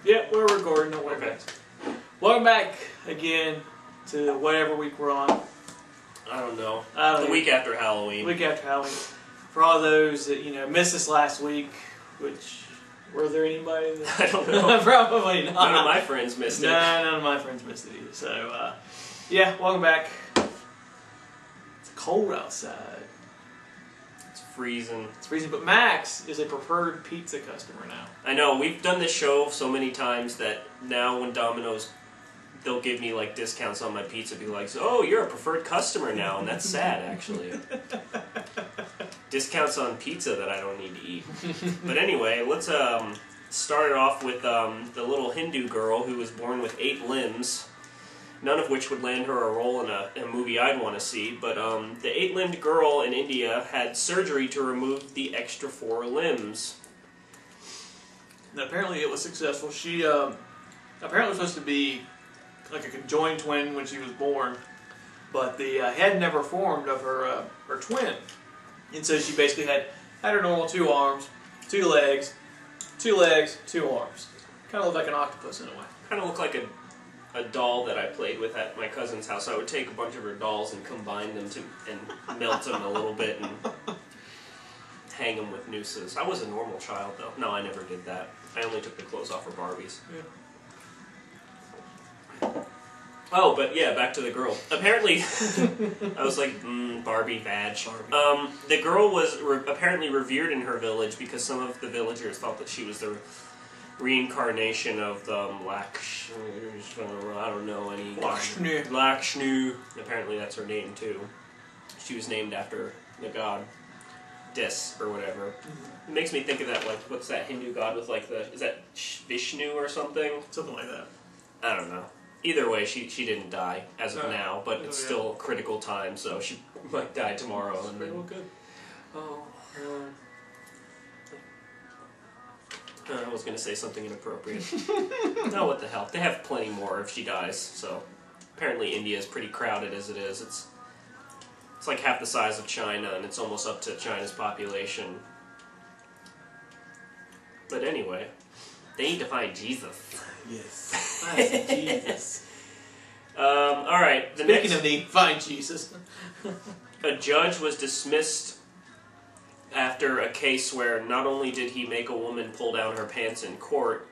Yeah, we're recording. Don't worry about it. Welcome back again to whatever week we're on. I don't know. The week after Halloween. Week after Halloween. For all those that missed us last week, which were there anybody? That... I don't know. Probably not. None of my friends missed it. No, none of my friends missed it either. So yeah, welcome back. It's cold outside. It's freezing. It's freezing, but Max is a preferred pizza customer now. I know. We've done this show so many times that now when Domino's, they'll give me like discounts on my pizza. Be like, "Oh, you're a preferred customer now," and that's sad, actually. Discounts on pizza that I don't need to eat. But anyway, let's start it off with the little Hindu girl who was born with 8 limbs. None of which would land her a role in a movie I'd want to see, but the 8-limbed girl in India had surgery to remove the extra 4 limbs. Now, apparently it was successful. She apparently was supposed to be like a conjoined twin when she was born, but the head never formed of her twin. And so she basically had her normal 2 arms, 2 legs, 2 arms. Kind of looked like an octopus in a way. Kind of looked like a doll that I played with at my cousin's house. I would take a bunch of her dolls and combine them and melt them a little bit and hang them with nooses. I was a normal child, though. No, I never did that. I only took the clothes off for Barbies. Yeah. Oh, but yeah, back to the girl. Apparently, I was like, Barbie, vag. Barbie. The girl was apparently revered in her village because some of the villagers thought that she was the reincarnation of the Lakshmi. I don't know any. Lakshmi. Apparently, that's her name too. She was named after the god Dis or whatever. It makes me think of that, like, what's that Hindu god with like is that Vishnu or something? Something like that. I don't know. Either way, she didn't die as of now, but it's still critical time, so she might die tomorrow. And then, well, good. Oh. I was going to say something inappropriate. No, what the hell. They have plenty more if she dies, so... Apparently India is pretty crowded as it is. It's like half the size of China, and it's almost up to China's population. But anyway, they need to find Jesus. Yes. Find Jesus. Alright. Speaking of need, find Jesus. A judge was dismissed after a case where not only did he make a woman pull down her pants in court,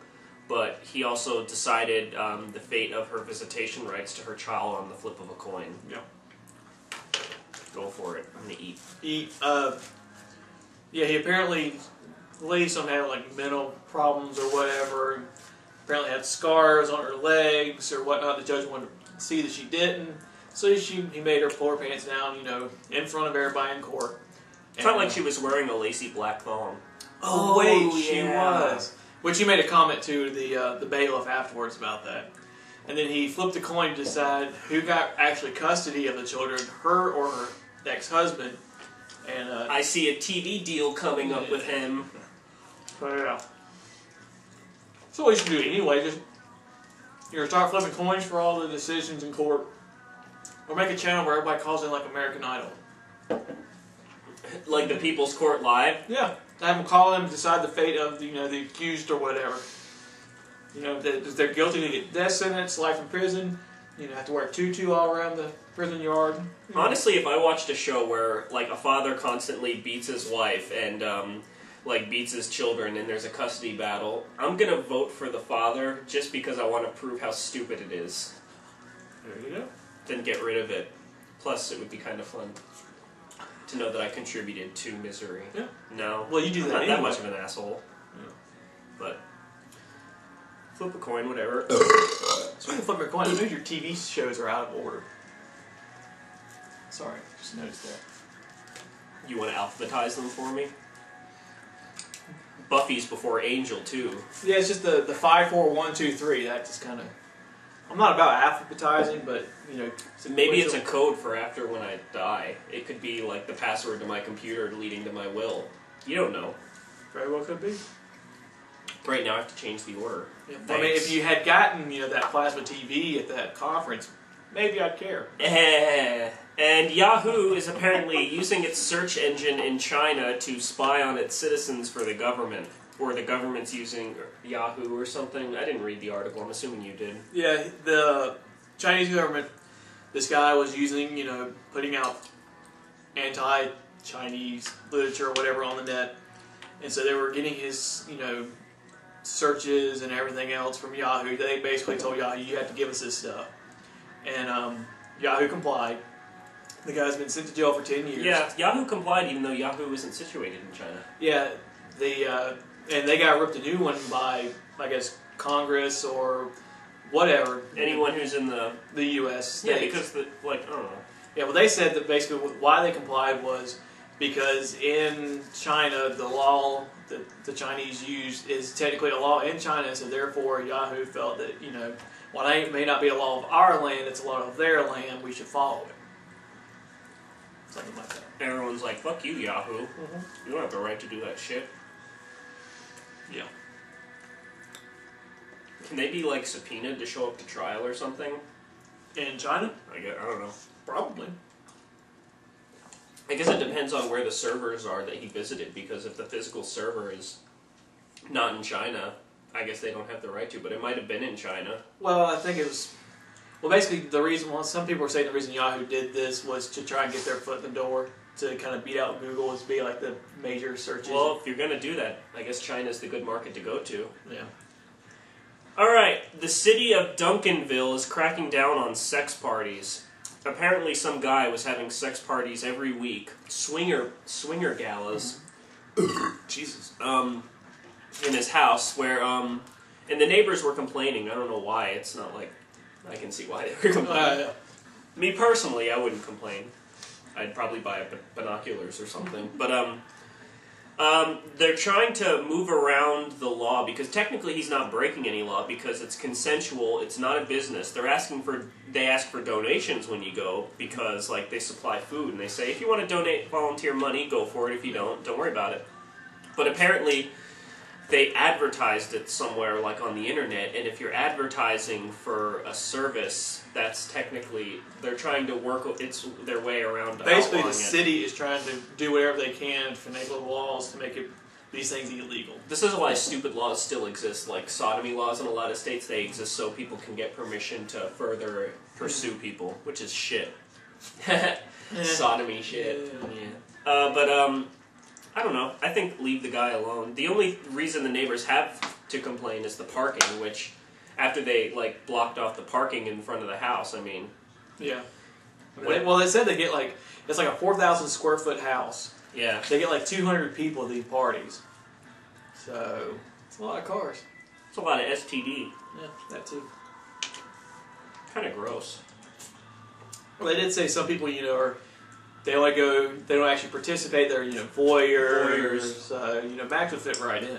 but he also decided the fate of her visitation rights to her child on the flip of a coin. Yeah. Go for it. I'm gonna eat. Yeah, he apparently, the lady somehow had like mental problems or whatever. Apparently had scars on her legs or whatnot. The judge wanted to see that she didn't. So he made her pull her pants down, in front of everybody in court. It's not like she was wearing a lacy black thong. Oh wait, she was. Which he made a comment to the bailiff afterwards about that. And then he flipped a coin to decide who got actually custody of the children, her or her ex-husband. And I see a TV deal coming up with him. So yeah. So what you should do anyway, just start flipping coins for all the decisions in court. Or make a channel where everybody calls in like American Idol. Like the People's Court Live? Yeah. Have them call in and decide the fate of the accused or whatever. If they're guilty, they get death sentence, life in prison. Have to wear a tutu all around the prison yard. Honestly, if I watched a show where like a father constantly beats his wife and beats his children and there's a custody battle, I'm gonna vote for the father just because I want to prove how stupid it is. There you go. Then get rid of it. Plus, it would be kind of fun to know that I contributed to misery. Yeah. No. Well, you do that I'm not anyway. that much of an asshole. Yeah. But flip a coin, whatever. Speaking of flipping a coin, I know your TV shows are out of order. Sorry, just noticed that. You want to alphabetize them for me? Buffy's before Angel, too. Yeah, it's just the 5, 4, 1, 2, 3. That just kind of... I'm not about alphabetizing, but, Maybe it's a code for after when I die. It could be like the password to my computer leading to my will. You don't know. Very well could be. Right now I have to change the order. Yeah. I mean, if you had gotten, that plasma TV at that conference, maybe I'd care. And Yahoo is apparently using its search engine in China to spy on its citizens for the government. or the government's using Yahoo or something. I didn't read the article. I'm assuming you did. Yeah, the Chinese government, this guy was using, putting out anti-Chinese literature or whatever on the net. And so they were getting his, searches and everything else from Yahoo. They basically told Yahoo, you have to give us this stuff. And Yahoo complied. The guy's been sent to jail for 10 years. Yeah, Yahoo complied even though Yahoo isn't situated in China. Yeah, and they got ripped a new one by, I guess, Congress or whatever. Anyone who's in the U.S. Yeah, states. because I don't know. Yeah, well, they said that basically why they complied was because in China, the law that the Chinese use is technically a law in China, so therefore Yahoo felt that, while it may not be a law of our land, it's a law of their land, we should follow it. Something like that. Everyone's like, fuck you, Yahoo. Mm-hmm. You don't have the right to do that shit. Yeah. Can they be, like, subpoenaed to show up to trial or something? In China? I don't know. Probably. I guess it depends on where the servers are that he visited, because if the physical server is not in China, I guess they don't have the right to, but it might have been in China. Well, I think it was... Well, basically, some people were saying the reason Yahoo did this was to try and get their foot in the door, to kind of beat out Google, to be like the major search engine. Well, if you're going to do that, I guess China's the good market to go to. Yeah. Alright, the city of Duncanville is cracking down on sex parties. Apparently some guy was having sex parties every week, swinger galas, Jesus, in his house, where, and the neighbors were complaining. I don't know why. It's not like I can see why they were complaining. Me personally, I wouldn't complain. I'd probably buy binoculars or something. But, they're trying to move around the law, because technically he's not breaking any law, because it's consensual, it's not a business. They ask for donations when you go, because, like, they supply food, and they say, if you want to donate volunteer money, go for it. If you don't worry about it. But apparently, they advertised it somewhere, like on the internet, and if you're advertising for a service, that's technically, they're trying to work their way around. Basically, the city is trying to do whatever they can to finagle laws to make these things illegal. This is why stupid laws still exist, like sodomy laws in a lot of states. They exist so people can get permission to further pursue people, which is shit. Sodomy shit. Yeah. I don't know. I think leave the guy alone. The only reason the neighbors have to complain is the parking, which, after they, like, blocked off the parking in front of the house, I mean... Yeah. Well, they said they get, like, it's like a 4,000 square foot house. Yeah. They get, like, 200 people at these parties. So, it's a lot of cars. It's a lot of STD. Yeah, that too. Kind of gross. Well, they did say some people, they only go, they don't actually participate, they're, voyeurs. Max would fit right in.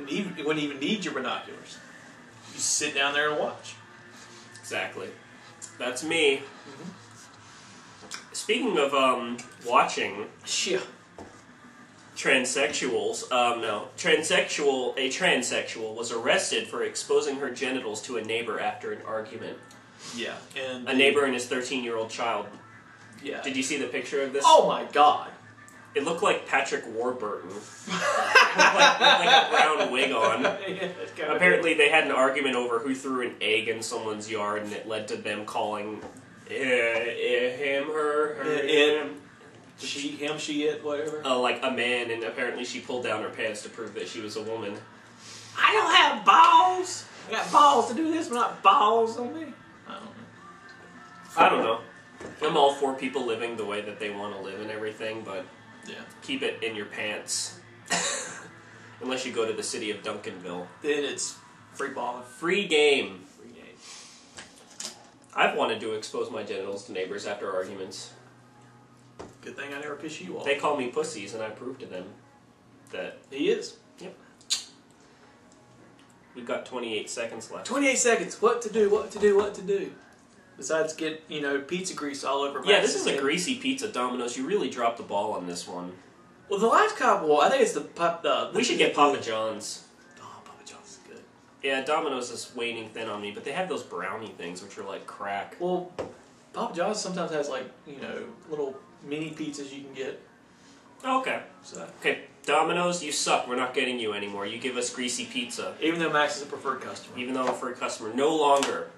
You wouldn't even need your binoculars. You just sit down there and watch. Exactly. That's me. Mm-hmm. Speaking of, watching... Yeah. Transsexuals, a transsexual was arrested for exposing her genitals to a neighbor after an argument. Yeah, and a neighbor and his 13-year-old child. Yeah. Did you see the picture of this? Oh my God! It looked like Patrick Warburton. with a brown wig on. Yeah, apparently, they had an argument over who threw an egg in someone's yard, and it led to them calling him, her, him. She, him, she, it, whatever. Like a man, and apparently she pulled down her pants to prove that she was a woman. I don't have balls. I got balls to do this, but not balls on me. I don't know. I'm all for people living the way that they want to live and everything, but yeah, keep it in your pants. Unless you go to the city of Duncanville. Then it's free ball. Free game. Free game. I've wanted to expose my genitals to neighbors after arguments. Good thing I never piss you off. They call me pussies, and I prove to them that... He is. Yep. We've got 28 seconds left. 28 seconds. What to do. Besides get, pizza grease all over my Yeah, this is a greasy pizza, Domino's. You really dropped the ball on this one. Well, the last couple, I think it's we should get Papa John's. Oh, Papa John's is good. Yeah, Domino's is waning thin on me, but they have those brownie things, which are like crack. Well, Papa John's sometimes has, like, little mini pizzas you can get. Oh, okay. So. Okay, Domino's, you suck. We're not getting you anymore. You give us greasy pizza. Even though Max is a preferred customer. Even though I'm a preferred customer. No longer.